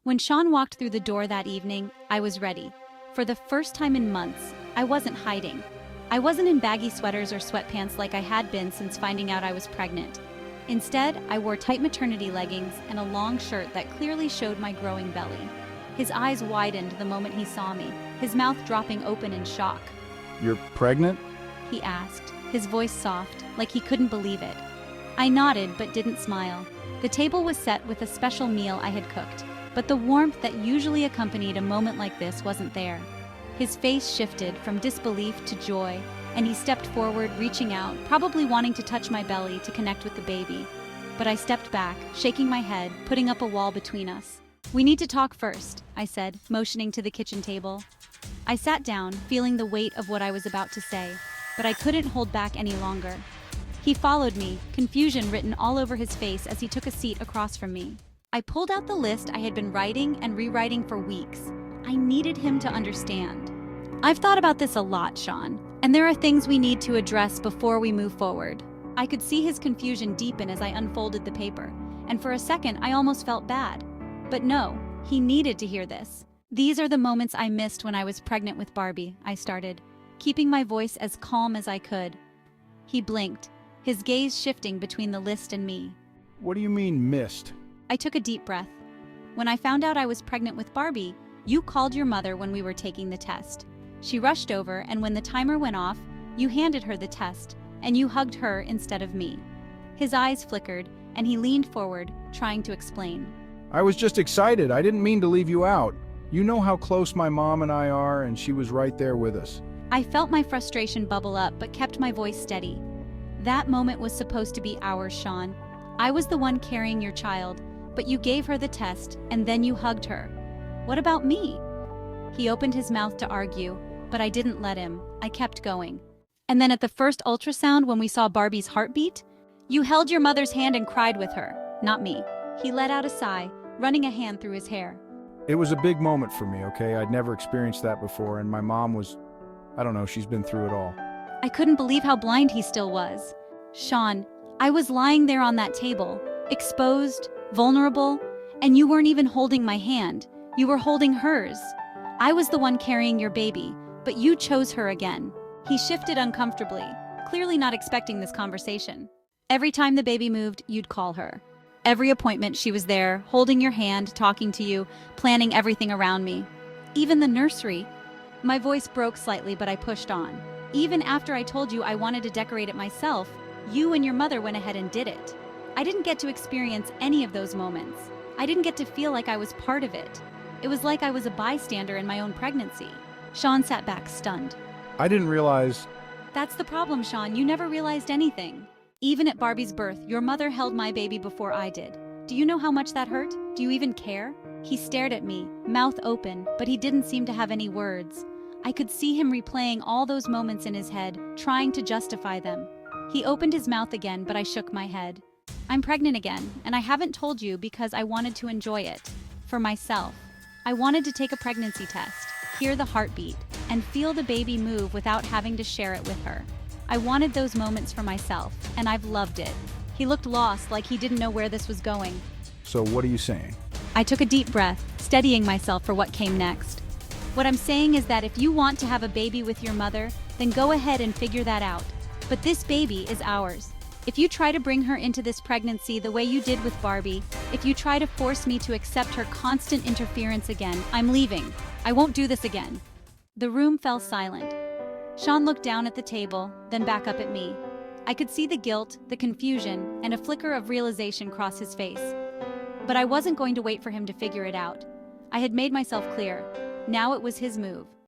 When Sean walked through the door that evening, I was ready. For the first time in months, I wasn't hiding. I wasn't in baggy sweaters or sweatpants like I had been since finding out I was pregnant. Instead, I wore tight maternity leggings and a long shirt that clearly showed my growing belly. His eyes widened the moment he saw me, his mouth dropping open in shock. "You're pregnant?" He asked, his voice soft, like he couldn't believe it. I nodded but didn't smile. The table was set with a special meal I had cooked, but the warmth that usually accompanied a moment like this wasn't there. His face shifted from disbelief to joy, and he stepped forward, reaching out, probably wanting to touch my belly to connect with the baby. But I stepped back, shaking my head, putting up a wall between us. "We need to talk first," I said, motioning to the kitchen table. I sat down, feeling the weight of what I was about to say, but I couldn't hold back any longer. He followed me, confusion written all over his face as he took a seat across from me. I pulled out the list I had been writing and rewriting for weeks. I needed him to understand. "I've thought about this a lot, Sean, and there are things we need to address before we move forward." I could see his confusion deepen as I unfolded the paper, and for a second I almost felt bad. But no, he needed to hear this. "These are the moments I missed when I was pregnant with Barbie," I started, keeping my voice as calm as I could. He blinked, his gaze shifting between the list and me. "What do you mean, missed?" I took a deep breath. "When I found out I was pregnant with Barbie, you called your mother when we were taking the test. She rushed over, and when the timer went off, you handed her the test, and you hugged her instead of me." His eyes flickered, and he leaned forward, trying to explain. "I was just excited. I didn't mean to leave you out. You know how close my mom and I are, and she was right there with us." I felt my frustration bubble up, but kept my voice steady. "That moment was supposed to be ours, Sean. I was the one carrying your child, but you gave her the test, and then you hugged her. What about me?" He opened his mouth to argue, but I didn't let him. I kept going. "And then at the first ultrasound when we saw Barbie's heartbeat, you held your mother's hand and cried with her, not me." He let out a sigh, running a hand through his hair. "It was a big moment for me, okay? I'd never experienced that before, and my mom was, I don't know, she's been through it all." I couldn't believe how blind he still was. "Sean, I was lying there on that table, exposed, vulnerable, and you weren't even holding my hand. You were holding hers. I was the one carrying your baby, but you chose her again." He shifted uncomfortably, clearly not expecting this conversation. "Every time the baby moved, you'd call her. Every appointment she was there, holding your hand, talking to you, planning everything around me. Even the nursery." My voice broke slightly, but I pushed on. "Even after I told you I wanted to decorate it myself, you and your mother went ahead and did it. I didn't get to experience any of those moments. I didn't get to feel like I was part of it. It was like I was a bystander in my own pregnancy." Sean sat back, stunned. "I didn't realize..." "That's the problem, Sean. You never realized anything. Even at Barbie's birth, your mother held my baby before I did. Do you know how much that hurt? Do you even care?" He stared at me, mouth open, but he didn't seem to have any words. I could see him replaying all those moments in his head, trying to justify them. He opened his mouth again, but I shook my head. "I'm pregnant again, and I haven't told you because I wanted to enjoy it. For myself. I wanted to take a pregnancy test, hear the heartbeat, and feel the baby move without having to share it with her. I wanted those moments for myself, and I've loved it." He looked lost, like he didn't know where this was going. "So what are you saying?" I took a deep breath, steadying myself for what came next. "What I'm saying is that if you want to have a baby with your mother, then go ahead and figure that out. But this baby is ours. If you try to bring her into this pregnancy the way you did with Barbie, if you try to force me to accept her constant interference again, I'm leaving. I won't do this again." The room fell silent. Sean looked down at the table, then back up at me. I could see the guilt, the confusion, and a flicker of realization cross his face. But I wasn't going to wait for him to figure it out. I had made myself clear. Now it was his move.